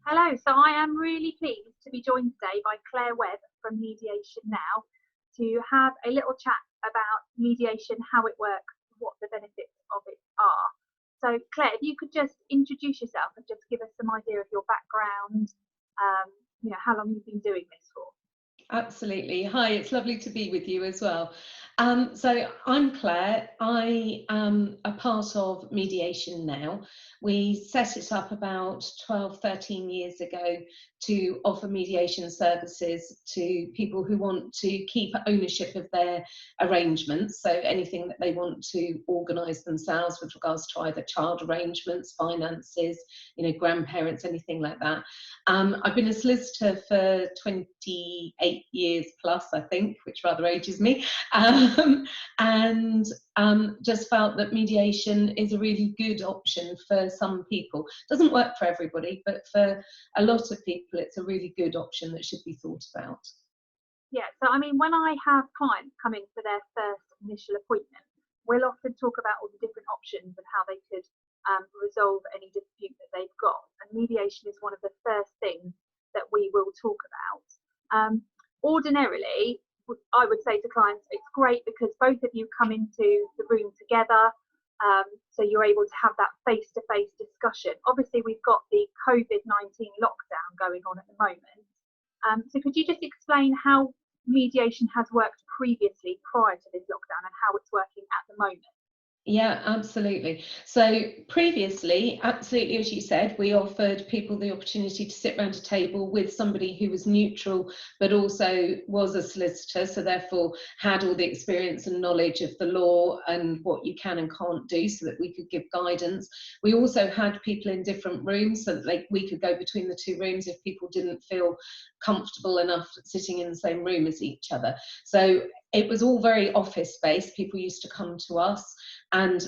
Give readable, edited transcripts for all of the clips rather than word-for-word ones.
Hello, so I am really pleased to be joined today by Claire Webb from Mediation Now to have a little chat about mediation, how it works, what the benefits of it are. So Claire, if you could just introduce yourself and just give us some idea of your background, how long you've been doing this for. Absolutely. Hi, it's lovely to be with you as well. So I'm Claire. I am a part of Mediation Now. We set it up about 12, 13 years ago to offer mediation services to people who want to keep ownership of their arrangements. So anything that they want to organise themselves with regards to either child arrangements, finances, grandparents, anything like that. I've been a solicitor for 28 years plus, I think, which rather ages me, and just felt that mediation is a really good option for some people. Doesn't work for everybody, but for a lot of people, it's a really good option that should be thought about. Yeah, so I mean, when I have clients come in for their first initial appointment, we'll often talk about all the different options and how they could resolve any dispute that they've got. And mediation is one of the first things that we will talk about. Ordinarily, I would say to clients, it's great because both of you come into the room together, so you're able to have that face-to-face discussion. Obviously, we've got the COVID-19 lockdown going on at the moment. So could you just explain how mediation has worked previously prior to this lockdown and how it's working at the moment? Yeah, absolutely. So previously, absolutely, as you said, we offered people the opportunity to sit around a table with somebody who was neutral, but also was a solicitor, so therefore had all the experience and knowledge of the law and what you can and can't do, so that we could give guidance. We also had people in different rooms, so that we could go between the two rooms if people didn't feel comfortable enough sitting in the same room as each other. So it was all very office-based. People used to come to us and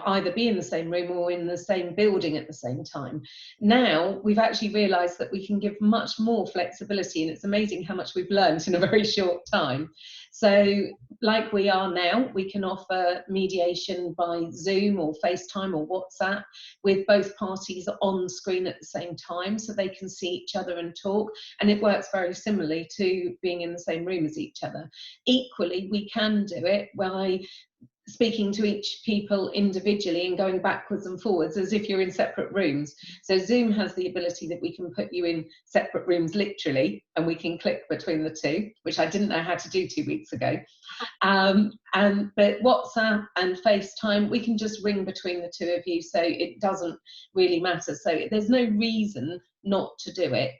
either be in the same room or in the same building at the same time. Now we've actually realised that we can give much more flexibility, and it's amazing how much we've learned in a very short time. So like we are now, we can offer mediation by Zoom or FaceTime or WhatsApp with both parties on screen at the same time, so they can see each other and talk, and it works very similarly to being in the same room as each other. Equally, we can do it by speaking to each people individually and going backwards and forwards as if you're in separate rooms. So Zoom has the ability that we can put you in separate rooms literally, and we can click between the two, which I didn't know how to do 2 weeks ago. But WhatsApp and FaceTime, we can just ring between the two of you, so it doesn't really matter. So there's no reason not to do it.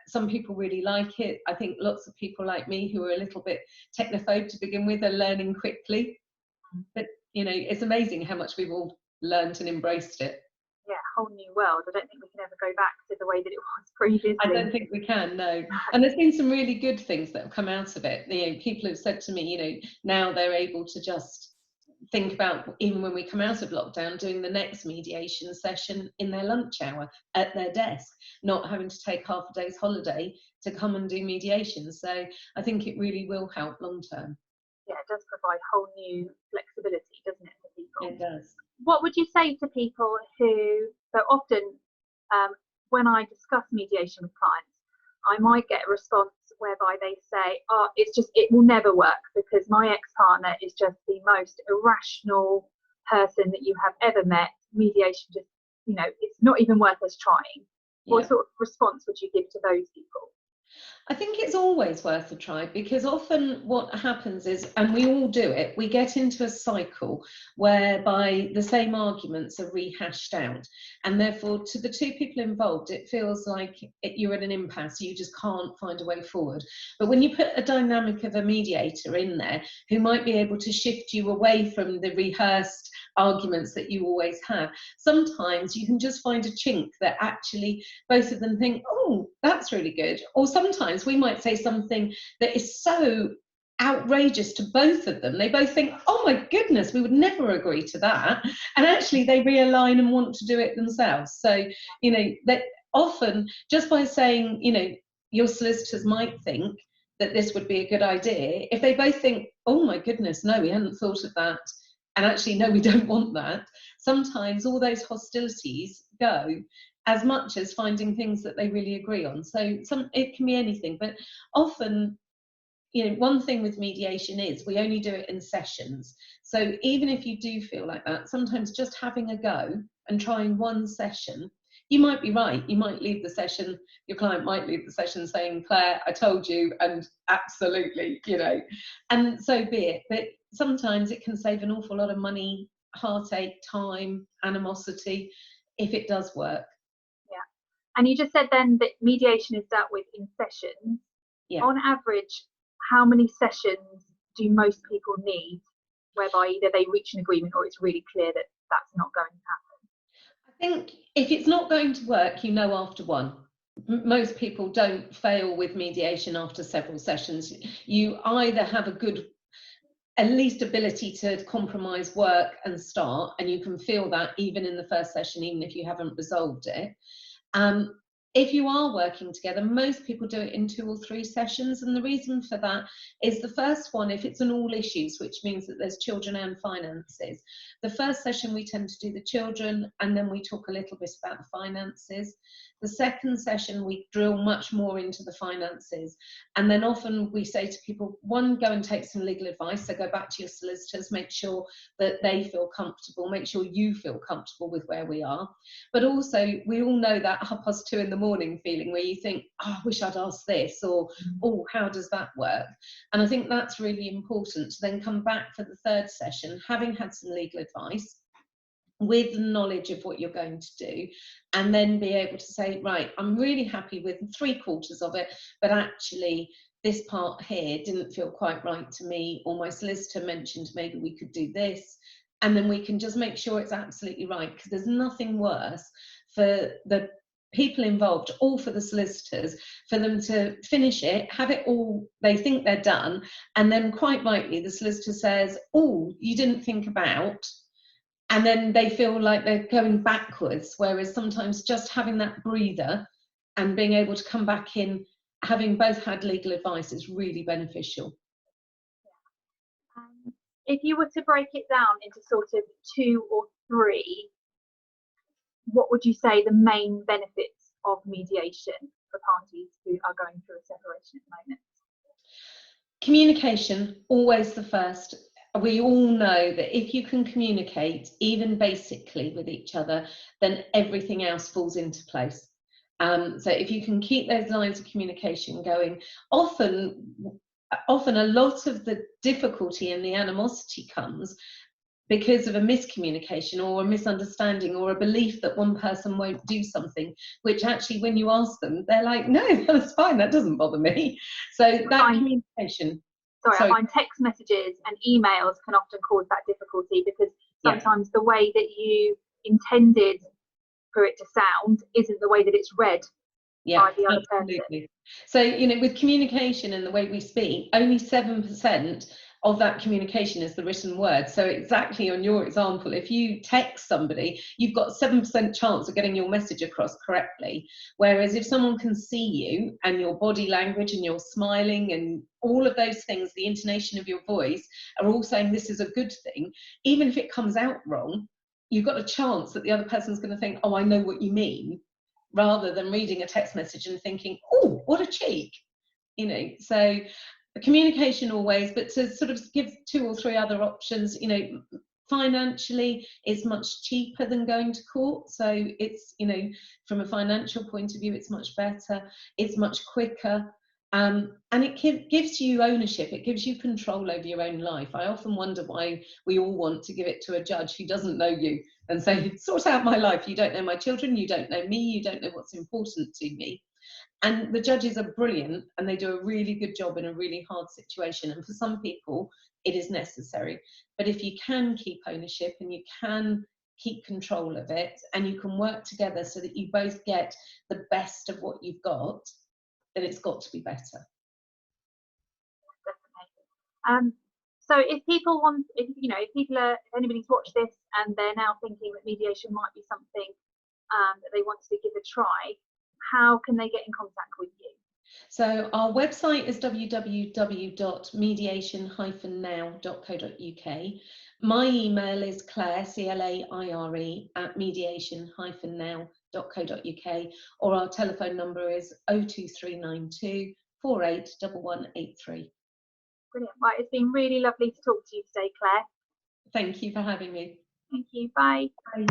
Some people really like it. I think lots of people like me who are a little bit technophobe to begin with are learning quickly, but it's amazing how much we've all learned and embraced it. Yeah, a whole new world. I don't think we can ever go back to the way that it was previously. I don't think we can, no. And there's been some really good things that have come out of it. People have said to me, now they're able to just think about, even when we come out of lockdown, doing the next mediation session in their lunch hour at their desk, not having to take half a day's holiday to come and do mediation. So I think it really will help long term. Yeah, it does provide whole new flexibility, doesn't it, for people? It does. What would you say to people who, so often when I discuss mediation with clients, I might get a response whereby they say, it will never work because my ex-partner is just the most irrational person that you have ever met. Mediation just, it's not even worth us trying. Yeah. What sort of response would you give to those people? I think it's always worth a try, because often what happens is, and we all do it, we get into a cycle whereby the same arguments are rehashed out, and therefore to the two people involved it feels like you're at an impasse, you just can't find a way forward. But when you put a dynamic of a mediator in there who might be able to shift you away from the rehearsed arguments that you always have, sometimes you can just find a chink that actually both of them think, oh, that's really good. Or sometimes we might say something that is so outrageous to both of them, they both think, oh my goodness, we would never agree to that, and actually they realign and want to do it themselves. So that often just by saying, your solicitors might think that this would be a good idea, if they both think, oh my goodness, no, we hadn't thought of that, and actually no, we don't want that, sometimes all those hostilities go as much as finding things that they really agree on. So it can be anything, but often, you know, one thing with mediation is we only do it in sessions. So even if you do feel like that, sometimes just having a go and trying one session, you might be right. You might leave the session, your client might leave the session saying, Claire, I told you, and absolutely, you know, and so be it. But sometimes it can save an awful lot of money, heartache, time, animosity, if it does work. Yeah. And you just said then that mediation is dealt with in sessions. Yeah. On average, how many sessions do most people need whereby either they reach an agreement or it's really clear that that's not going to happen? I think if it's not going to work, you know after one. Most people don't fail with mediation after several sessions. You either have a good, at least, ability to compromise, work and start, and you can feel that even in the first session, even if you haven't resolved it. If you are working together, most people do it in 2 or 3 sessions, and the reason for that is the first one, if it's an all issues, which means that there's children and finances, the first session we tend to do the children, and then we talk a little bit about the finances. The second session we drill much more into the finances, and then often we say to people, one, go and take some legal advice, so go back to your solicitors, make sure that they feel comfortable, make sure you feel comfortable with where we are. But also, we all know that 2:30 in the morning feeling where you think, oh, I wish I'd asked this, or oh, how does that work? And I think that's really important to then come back for the third session, having had some legal advice, with knowledge of what you're going to do, and then be able to say, right, I'm really happy with 3/4 of it, but actually this part here didn't feel quite right to me, or my solicitor mentioned maybe we could do this, and then we can just make sure it's absolutely right, because there's nothing worse for the people involved, or for the solicitors, for them to finish it, have it all, they think they're done, and then quite rightly the solicitor says, oh, you didn't think about, and then they feel like they're going backwards, whereas sometimes just having that breather and being able to come back in, having both had legal advice, is really beneficial. If you were to break it down into sort of 2 or 3, what would you say the main benefits of mediation for parties who are going through a separation at the moment? Communication, always the first. We all know that if you can communicate, even basically with each other, then everything else falls into place. So if you can keep those lines of communication going, often a lot of the difficulty and the animosity comes because of a miscommunication or a misunderstanding or a belief that one person won't do something, which actually when you ask them, they're like, no, that's fine, that doesn't bother me. So that communication. I find text messages and emails can often cause that difficulty, because sometimes the way that you intended for it to sound isn't the way that it's read by the other person. So, you know, with communication and the way we speak, only 7% of that communication is the written word. So exactly on your example, if you text somebody, you've got 7% chance of getting your message across correctly. Whereas if someone can see you and your body language and you're smiling and all of those things, the intonation of your voice, are all saying this is a good thing, even if it comes out wrong, you've got a chance that the other person's going to think, oh, I know what you mean, rather than reading a text message and thinking, oh, what a cheek, you know. So communication always, but to sort of give 2 or 3 other options, you know, financially it's much cheaper than going to court, so it's, you know, from a financial point of view, it's much better, it's much quicker, and it gives you ownership, it gives you control over your own life. I often wonder why we all want to give it to a judge who doesn't know you and say, sort out my life, you don't know my children, you don't know me, you don't know what's important to me. And the judges are brilliant and they do a really good job in a really hard situation, and for some people it is necessary. But if you can keep ownership and you can keep control of it and you can work together so that you both get the best of what you've got, then it's got to be better. Definitely. So if people want, if anybody's watched this and they're now thinking that mediation might be something that they want to give a try, how can they get in contact with you? So our website is www.mediation-now.co.uk. My email is Claire, CLAIRE, @mediation-now.co.uk, or our telephone number is 02392 481183. Brilliant. Right, it's been really lovely to talk to you today, Claire. Thank you for having me. Thank you. Bye. Bye.